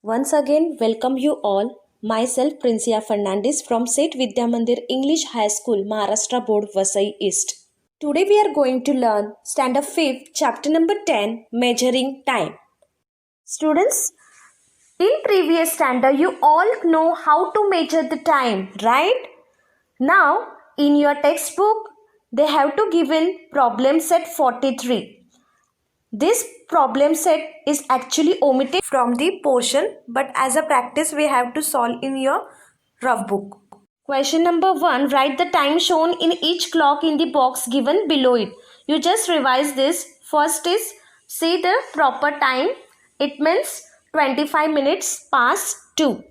Once again, welcome you all. Myself, Princia Fernandez from St. Vidya Mandir English High School, Maharashtra Board, Vasai East. Today we are going to learn Standard 5, Chapter number 10, Measuring Time. Students, in previous standard, you all know how to measure the time, right? Now, in your textbook, they have to given problem set 43. This problem set is actually omitted from the portion, but as a practice we have to solve in your rough book. Question number 1. Write the time shown in each clock in the box given below it. You just revise this. First is see the proper time. It means 25 minutes past 2.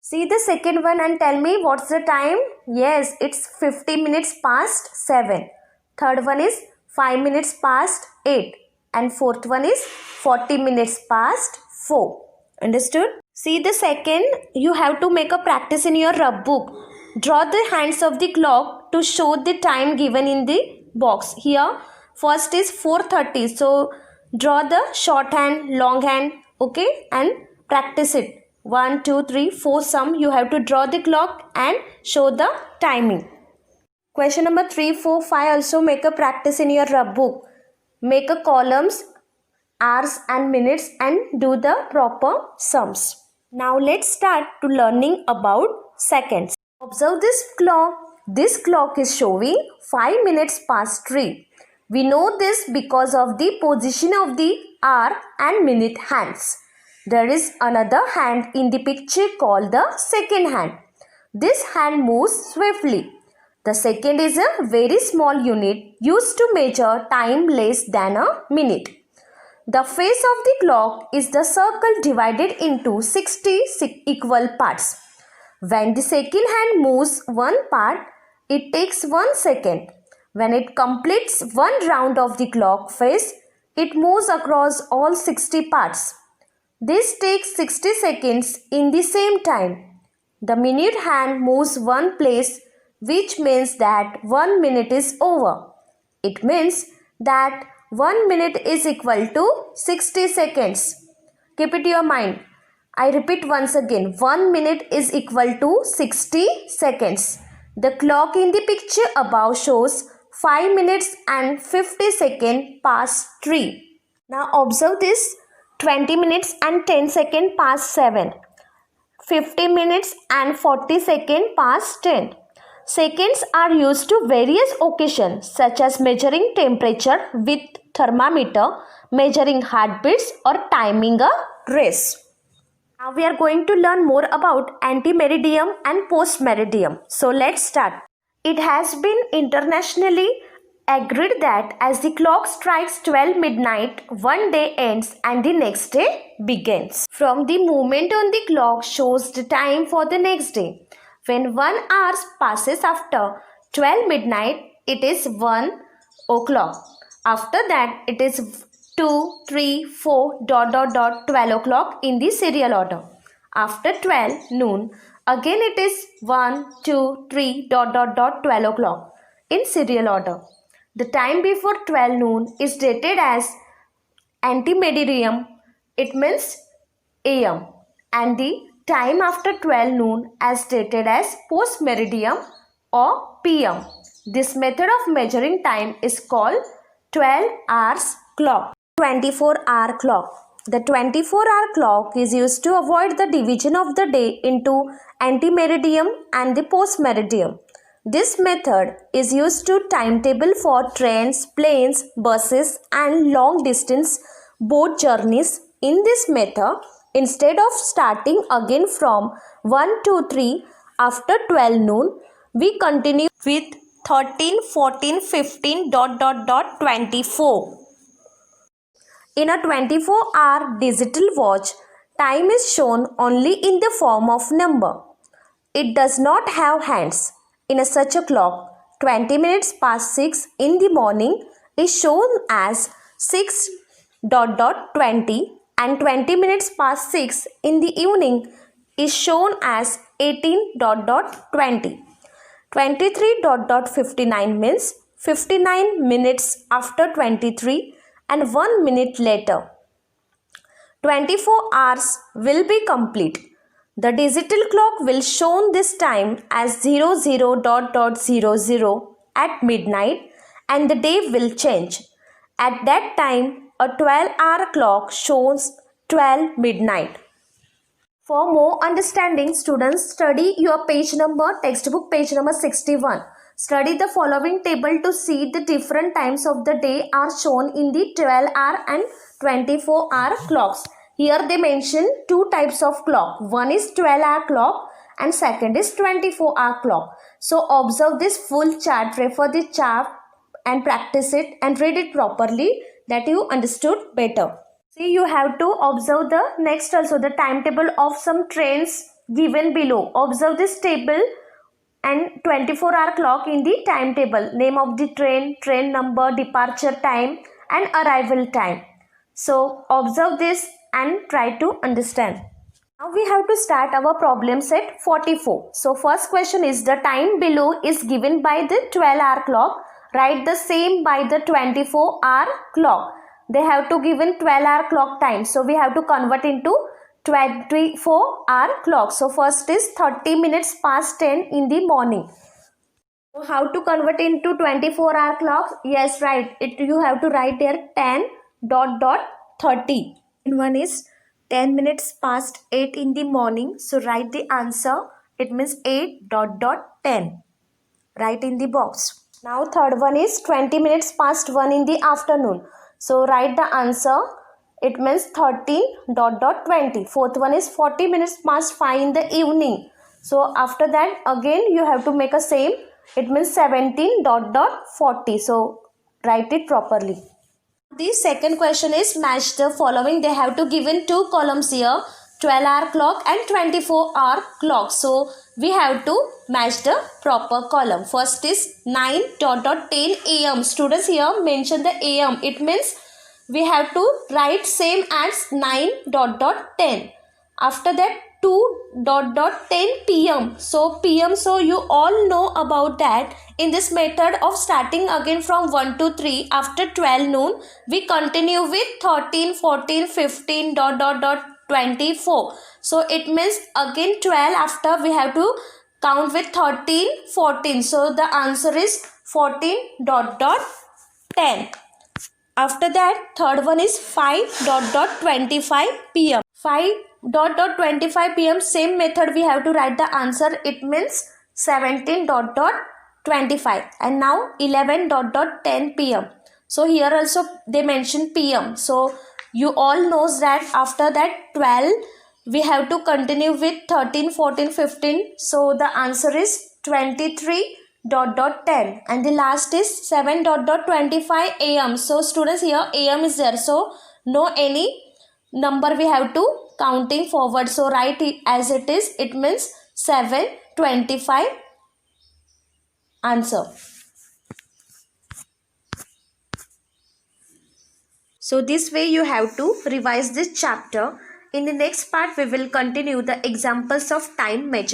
See the second one and tell me what's the time. Yes, it's 50 minutes past 7. Third one is 5 minutes past 8. And fourth one is 40 minutes past 4. Understood? See the second, you have to make a practice in your rough book. Draw the hands of the clock to show the time given in the box. Here, first is 4:30. So, draw the short hand, long hand, okay? And practice it. 1, 2, 3, 4 sum. You have to draw the clock and show the timing. Question number 3, 4, 5 also make a practice in your rough book. Make a columns, hours and minutes and do the proper sums. Now let's start to learning about seconds. Observe this clock. This clock is showing 5 minutes past 3. We know this because of the position of the hour and minute hands. There is another hand in the picture called the second hand. This hand moves swiftly. The second is a very small unit used to measure time less than a minute. The face of the clock is the circle divided into 60 equal parts. When the second hand moves one part, it takes 1 second. When it completes one round of the clock face, it moves across all 60 parts. This takes 60 seconds in the same time. The minute hand moves one place, which means that 1 minute is over. It means that 1 minute is equal to 60 seconds. Keep it in your mind. I repeat once again. 1 minute is equal to 60 seconds. The clock in the picture above shows 5 minutes and 50 seconds past 3. Now observe this. 20 minutes and 10 seconds past 7. 50 minutes and 40 seconds past 10. Seconds are used to various occasions such as measuring temperature with thermometer, measuring heartbeats or timing a race. Now we are going to learn more about antimeridiem and postmeridiem. So let's start. It has been internationally agreed that as the clock strikes 12 midnight, one day ends and the next day begins. From the movement on the clock shows the time for the next day. When 1 hour passes after 12 midnight, it is 1 o'clock. After that, it is 2, 3, 4, 12 o'clock in the serial order. After 12 noon, again it is 1, 2, 3, 12 o'clock in serial order. The time before 12 noon is dated as antimeridiem. It means AM. And the time after 12 noon as stated as postmeridiem or PM. This method of measuring time is called 12 hours clock. 24-hour clock. The 24-hour clock is used to avoid the division of the day into antimeridiem and the postmeridiem. This method is used to timetable for trains, planes, buses and long distance boat journeys. In this method, instead of starting again from 1, 2, 3 after 12 noon, we continue with 13, 14, 15, 24. In a 24-hour digital watch, time is shown only in the form of number. It does not have hands. In such a clock, 20 minutes past 6 in the morning is shown as 6:20 and 20 minutes past 6 in the evening is shown as 18:20. 23:59 means 59 minutes after 23 and 1 minute later. 24 hours will be complete. The digital clock will show this time as 00:00 at midnight, and the day will change. At that time, a 12-hour clock shows 12 midnight. For more understanding, students, study your textbook page number 61. Study the following table to see the different times of the day are shown in the 12-hour and 24-hour clocks. Here they mention two types of clock. One is 12-hour clock and second is 24-hour clock. So observe this full chart, refer the chart and practice it and read it properly, that you understood better. See, you have to observe the next also the timetable of some trains given below. Observe this table and 24-hour clock in the timetable. Name of the train, train number, departure time and arrival time. So observe this and try to understand. Now we have to start our problem set 44. So first question is, the time below is given by the 12-hour clock. Write the same by the 24-hour clock. They have to given 12-hour clock time. So we have to convert into 24-hour clock. So first is 30 minutes past 10 in the morning. So how to convert into 24-hour clock? Yes, right. You have to write there 10:30. And one is 10 minutes past 8 in the morning. So write the answer. It means 8:10. Write in the box. Now third one is 20 minutes past 1 in the afternoon. So write the answer. It means 13:20. Fourth one is 40 minutes past 5 in the evening. So after that again you have to make a same. It means 17:40. So write it properly. The second question is, match the following. They have to given two columns here, 12-hour clock and 24-hour clock. So we have to match the proper column. First is 9:10 a.m. Students, here mention the a.m. It means we have to write same as 9:10. After that 2:10 p.m. So p.m. So you all know about that. In this method of starting again from 1 to 3 after 12 noon, we continue with 13, 14, 15, 24. So it means again 12 after we have to count with 13, 14. So the answer is 14:10. After that third one is 5:25 p.m. 5:25 p.m. Same method we have to write the answer. It means 17:25. And now 11:10 p.m. So here also they mention p.m. So you all knows that after that 12 we have to continue with 13, 14, 15. So the answer is 23:10. And the last is 7:25 a.m. So students, here a.m. is there. So no any number we have to counting forward. So write it as it is. It means 7:25 answer. So this way you have to revise this chapter. In the next part we will continue the examples of time measurement.